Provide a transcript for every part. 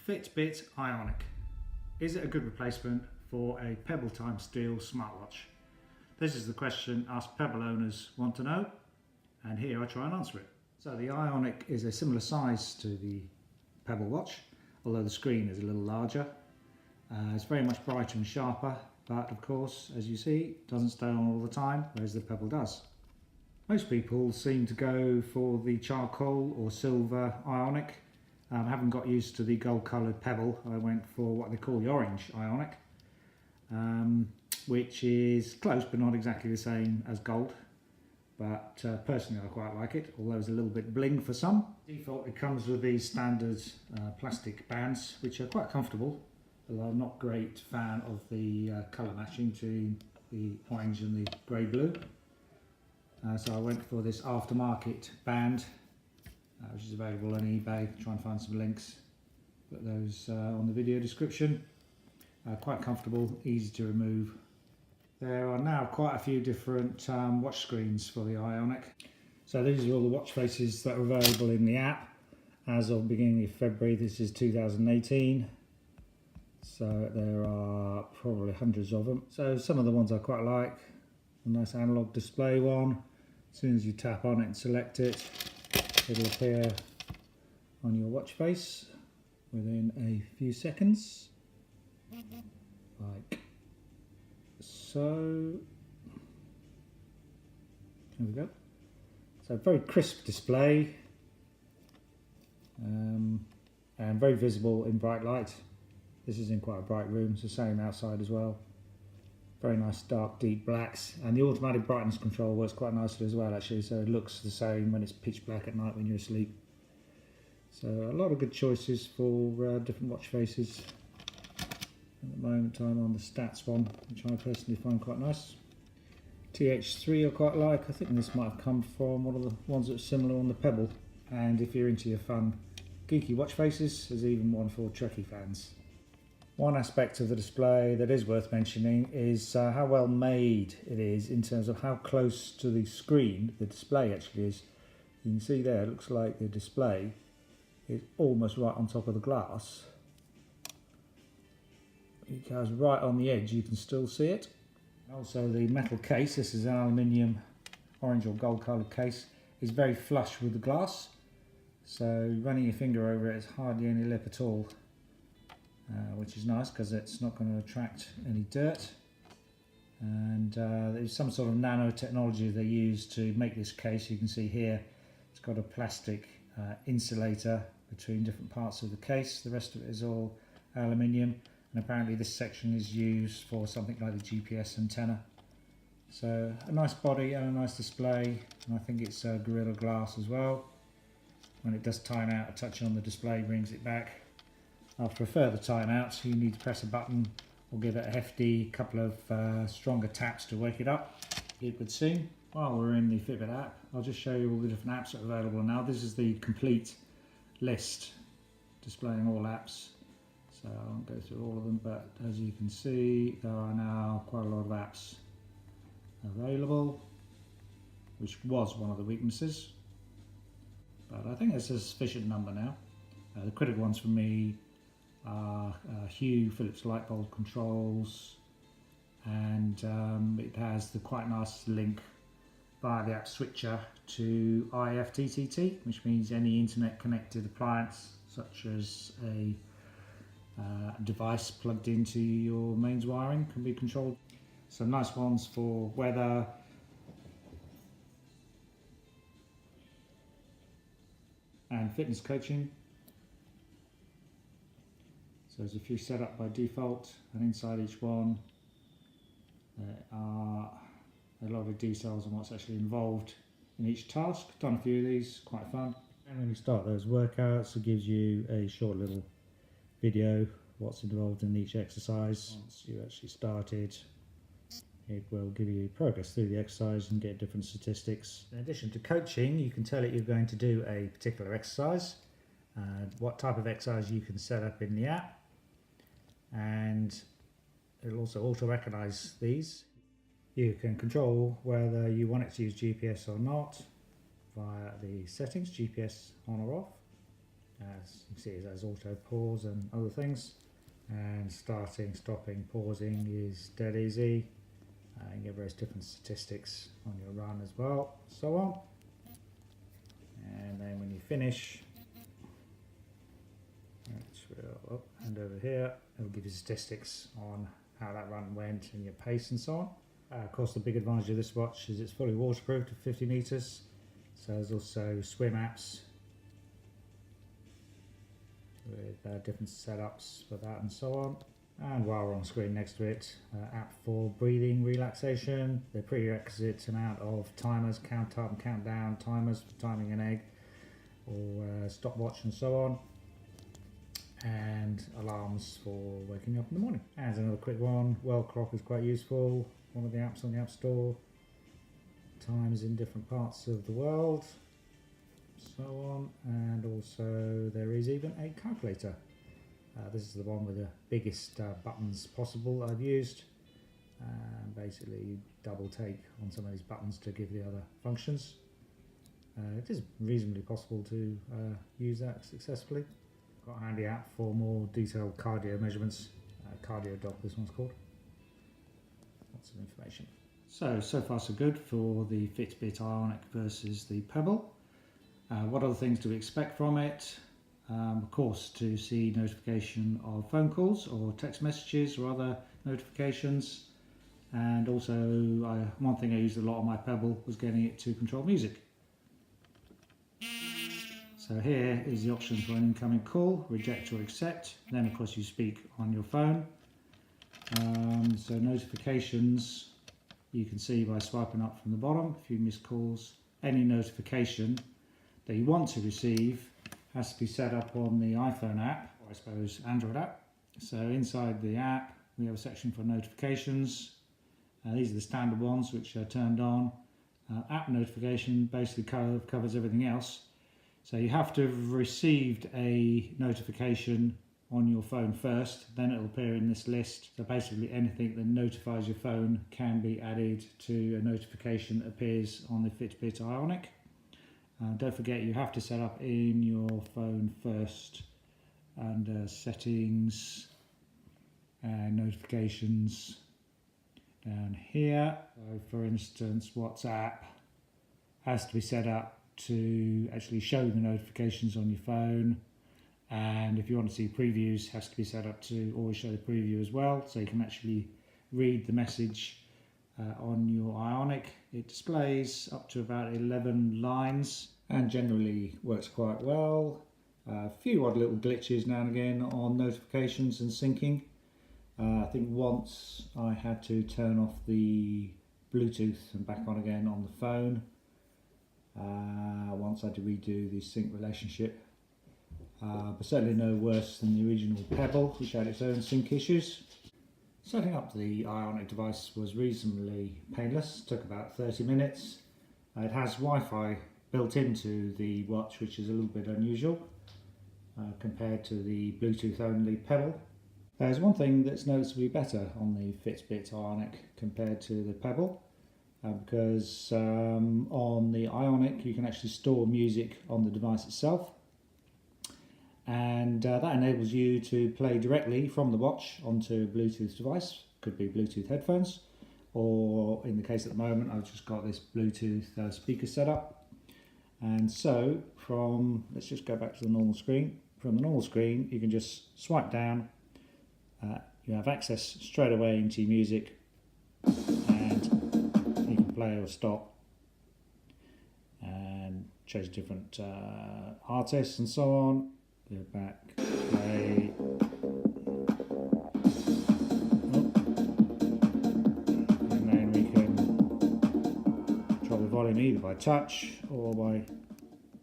FitBit IONIC. Is it a good replacement for a Pebble Time Steel smartwatch? This is the question us Pebble owners want to know, and here I try and answer it. So the IONIC is a similar size to the Pebble watch, although the screen is a little larger. It's very much brighter and sharper, but of course, as you see, it doesn't stay on all the time, whereas the Pebble does. Most people seem to go for the charcoal or silver IONIC. I haven't got used to the gold coloured Pebble. I went for what they call the orange IONIC, which is close but not exactly the same as gold. But personally I quite like it, although it's a little bit bling for some. Default, it comes with these standard plastic bands, which are quite comfortable, although I'm not a great fan of the colour matching between the orange and the grey-blue. So I went for this aftermarket band, which is available on eBay. Try and find some links, put those on the video description. Quite comfortable, easy to remove. There are now quite a few different watch screens for the IONIC. So these are all the watch faces that are available in the app as of beginning of February. This is 2018. So there are probably hundreds of them. So some of the ones I quite like. A nice analog display one. As soon as you tap on it and select it, it'll appear on your watch face within a few seconds, like so. There we go. So very crisp display, and very visible in bright light. This is in quite a bright room. It's the same outside as well. Very nice dark deep blacks, and the automatic brightness control works quite nicely as well actually, so it looks the same when it's pitch black at night when you're asleep. So a lot of good choices for different watch faces. At the moment I'm on the stats one, which I personally find quite nice. TH3 I quite like. I think this might have come from one of the ones that's similar on the Pebble. And if you're into your fun geeky watch faces, there's even one for Trekkie fans. One aspect of the display that is worth mentioning is how well made it is in terms of how close to the screen the display actually is. You can see there, it looks like the display is almost right on top of the glass. It goes right on the edge, you can still see it. Also the metal case, this is an aluminium orange or gold coloured case, is very flush with the glass. So running your finger over it is hardly any lip at all. Which is nice because it's not going to attract any dirt, and there's some sort of nanotechnology they use to make this case. You can see here it's got a plastic insulator between different parts of the case. The rest of it is all aluminium, and apparently this section is used for something like the GPS antenna. So a nice body and a nice display, and I think it's Gorilla Glass as well. When it does time out, a touch on the display brings it back. After a further timeout, you need to press a button or give it a hefty couple of stronger taps to wake it up. It would seem. While we're in the FitBit app, I'll just show you all the different apps that are available now. This is the complete list displaying all apps. So I won't go through all of them, but as you can see, there are now quite a lot of apps available, which was one of the weaknesses. But I think it's a sufficient number now. The critical ones for me are Hue Philips light bulb controls, and it has the quite nice link via the app switcher to IFTTT, which means any internet connected appliance such as a device plugged into your mains wiring can be controlled. Some nice ones for weather, and fitness coaching. So there's a few set up by default, and inside each one there are a lot of details on what's actually involved in each task. Done a few of these, quite fun. And when you start those workouts, it gives you a short little video what's involved in each exercise. Once you actually started, it will give you progress through the exercise and get different statistics. In addition to coaching, you can tell it you're going to do a particular exercise, what type of exercise you can set up in the app, and it'll also auto-recognize these. You can control whether you want it to use GPS or not via the settings, GPS on or off. As you can see, it has auto pause and other things. And starting, stopping, pausing is dead easy. You get various different statistics on your run as well, so on. And then when you finish, and over here, it'll give you statistics on how that run went and your pace and so on. Of course, the big advantage of this watch is it's fully waterproof to 50 meters. So there's also swim apps with different setups for that and so on. And while we're on screen next to it, app for breathing relaxation, the prerequisite amount of timers, count up and count down, timers for timing an egg or stopwatch and so on, and alarms for waking up in the morning. And another quick one, World Clock is quite useful, one of the apps on the App Store, times in different parts of the world, so on, and also there is even a calculator. This is the one with the biggest buttons possible that I've used. Basically you double take on some of these buttons to give the other functions. It is reasonably possible to use that successfully. Got a handy app for more detailed cardio measurements. Cardio Dog, this one's called. Lots of information. So far so good for the FitBit IONIC versus the Pebble. What other things do we expect from it? Of course, to see notification of phone calls or text messages or other notifications. And also, one thing I used a lot on my Pebble was getting it to control music. So here is the option for an incoming call, reject or accept. Then of course you speak on your phone. So notifications, you can see by swiping up from the bottom, a few missed calls. Any notification that you want to receive has to be set up on the iPhone app, or I suppose Android app. So inside the app, we have a section for notifications. These are the standard ones which are turned on. App notification basically covers everything else. So you have to have received a notification on your phone first, then it'll appear in this list. So basically anything that notifies your phone can be added to a notification that appears on the FitBit IONIC. Don't forget you have to set up in your phone first under settings and notifications down here. So for instance, WhatsApp has to be set up to actually show the notifications on your phone, and if you want to see previews, has to be set up to always show the preview as well, so you can actually read the message on your IONIC. It displays up to about 11 lines and generally works quite well. A few odd little glitches now and again on notifications and syncing. I think once I had to turn off the Bluetooth and back on again on the phone. Once I had to redo the sync relationship, but certainly no worse than the original Pebble, which had its own sync issues. Setting up the IONIC device was reasonably painless, took about 30 minutes. It has Wi-Fi built into the watch, which is a little bit unusual compared to the Bluetooth only Pebble. There's one thing that's noticeably better on the FitBit IONIC compared to the Pebble. Because on the IONIC you can actually store music on the device itself, and that enables you to play directly from the watch onto a Bluetooth device. Could be Bluetooth headphones, or in the case at the moment I've just got this Bluetooth speaker set up. And so let's just go back to the normal screen. From the normal screen you can just swipe down, you have access straight away into your music, play or stop and change different artists and so on. Go back, play. And then we can control the volume either by touch or by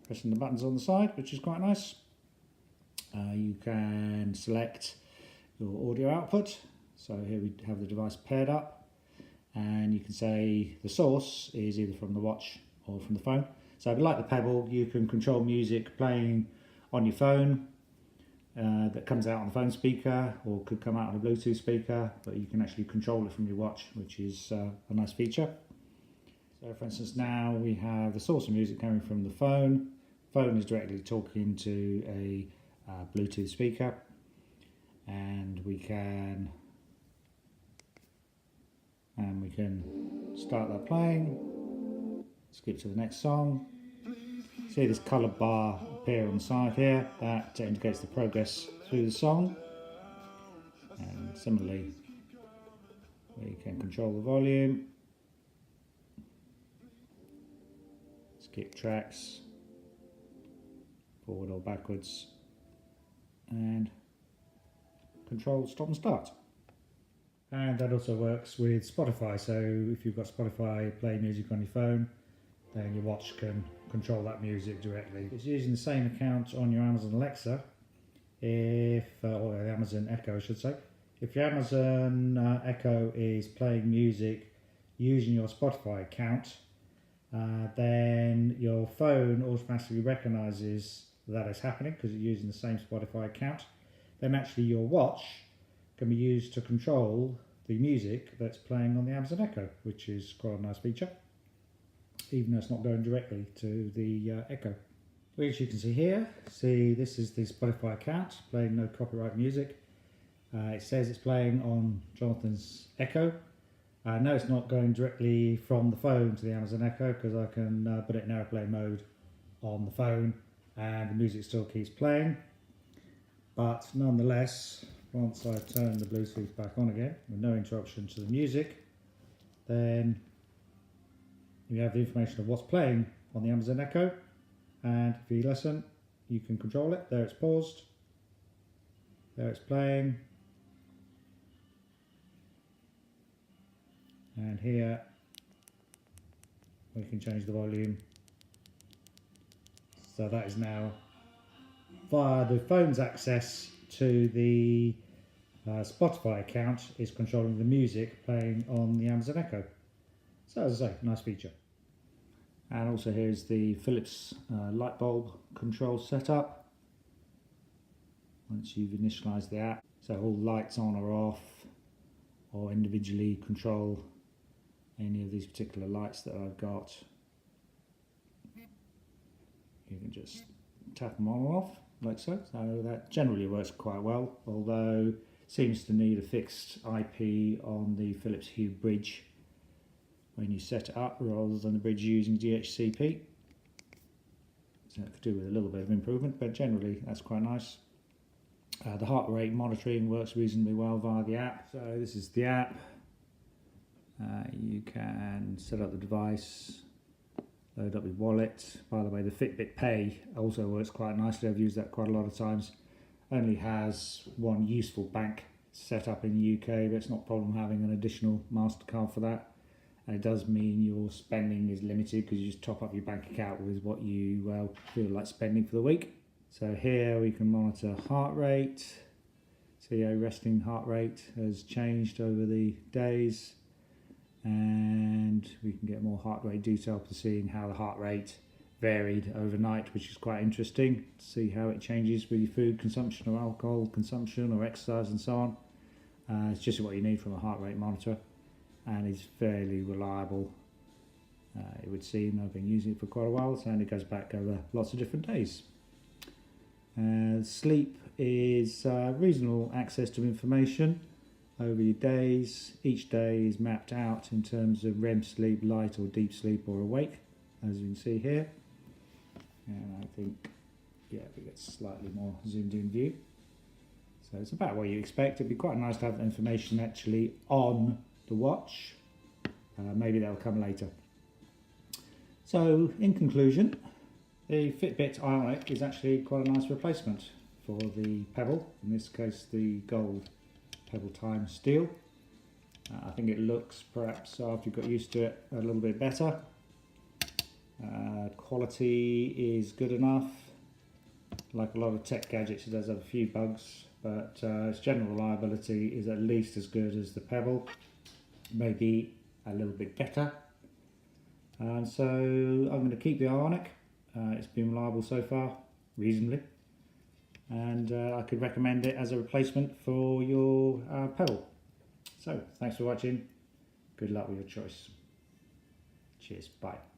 pressing the buttons on the side, which is quite nice. You can select your audio output. So here we have the device paired up. And you can say the source is either from the watch or from the phone. So like the Pebble, you can control music playing on your phone that comes out on the phone speaker, or could come out on a Bluetooth speaker, but you can actually control it from your watch, which is a nice feature. So for instance, now we have the source of music coming from the phone, phone is directly talking to a Bluetooth speaker, and we can start that playing, skip to the next song. See this coloured bar appear on the side here, that indicates the progress through the song. And similarly, we can control the volume, skip tracks, forward or backwards, and control stop and start. And that also works with Spotify, so if you've got Spotify play music on your phone, then your watch can control that music directly. It's using the same account on your Amazon Alexa, or the Amazon Echo I should say. If your Amazon Echo is playing music using your Spotify account, then your phone automatically recognises that it's happening because it's using the same Spotify account. Then actually your watch can be used to control the music that's playing on the Amazon Echo, which is quite a nice feature, even though it's not going directly to the Echo. Which you can see here. See, this is the Spotify account playing no copyright music. It says it's playing on Jonathan's Echo. No, it's not going directly from the phone to the Amazon Echo because I can put it in airplane mode on the phone and the music still keeps playing. But nonetheless, once I turn the Bluetooth back on again with no interruption to the music, then you have the information of what's playing on the Amazon Echo, and if you listen, you can control it. There it's paused, there it's playing, and here we can change the volume. So that is now via the phone's access to the Spotify account is controlling the music playing on the Amazon Echo. So as I say, nice feature. And also here's the Philips light bulb control setup. Once you've initialized the app, so all lights on or off, or individually control any of these particular lights that I've got. You can just tap them on or off like so. So that generally works quite well, although it seems to need a fixed IP on the Philips Hue bridge when you set it up, rather than the bridge using DHCP. So it could do with a little bit of improvement, but generally that's quite nice. The heart rate monitoring works reasonably well via the app. So this is the app. You can set up the device, load up your wallet. By the way, the FitBit Pay also works quite nicely. I've used that quite a lot of times. Only has one useful bank set up in the UK, but it's not a problem having an additional MasterCard for that. And it does mean your spending is limited because you just top up your bank account with what you feel like spending for the week. So here we can monitor heart rate. See how resting heart rate has changed over the days. And we can get more heart rate detail for seeing how the heart rate varied overnight, which is quite interesting to see how it changes with your food consumption or alcohol consumption or exercise and so on. It's just what you need from a heart rate monitor, and it's fairly reliable. It would seem. I've been using it for quite a while, and it goes back over lots of different days. Sleep is reasonable access to information over your days. Each day is mapped out in terms of REM sleep, light or deep sleep or awake, as you can see here. And I think, yeah, we get slightly more zoomed in view. So it's about what you expect. It'd be quite nice to have that information actually on the watch. Maybe that'll come later. So in conclusion, the FitBit IONIC is actually quite a nice replacement for the Pebble, in this case the gold Pebble Time Steel. I think it looks, perhaps after you've got used to it, a little bit better. Quality is good enough. Like a lot of tech gadgets, it does have a few bugs, but its general reliability is at least as good as the Pebble, maybe a little bit better. So I'm going to keep the IONIC. It's been reliable so far, reasonably, and I could recommend it as a replacement for your Pebble. So thanks for watching. Good luck with your choice. Cheers. Bye.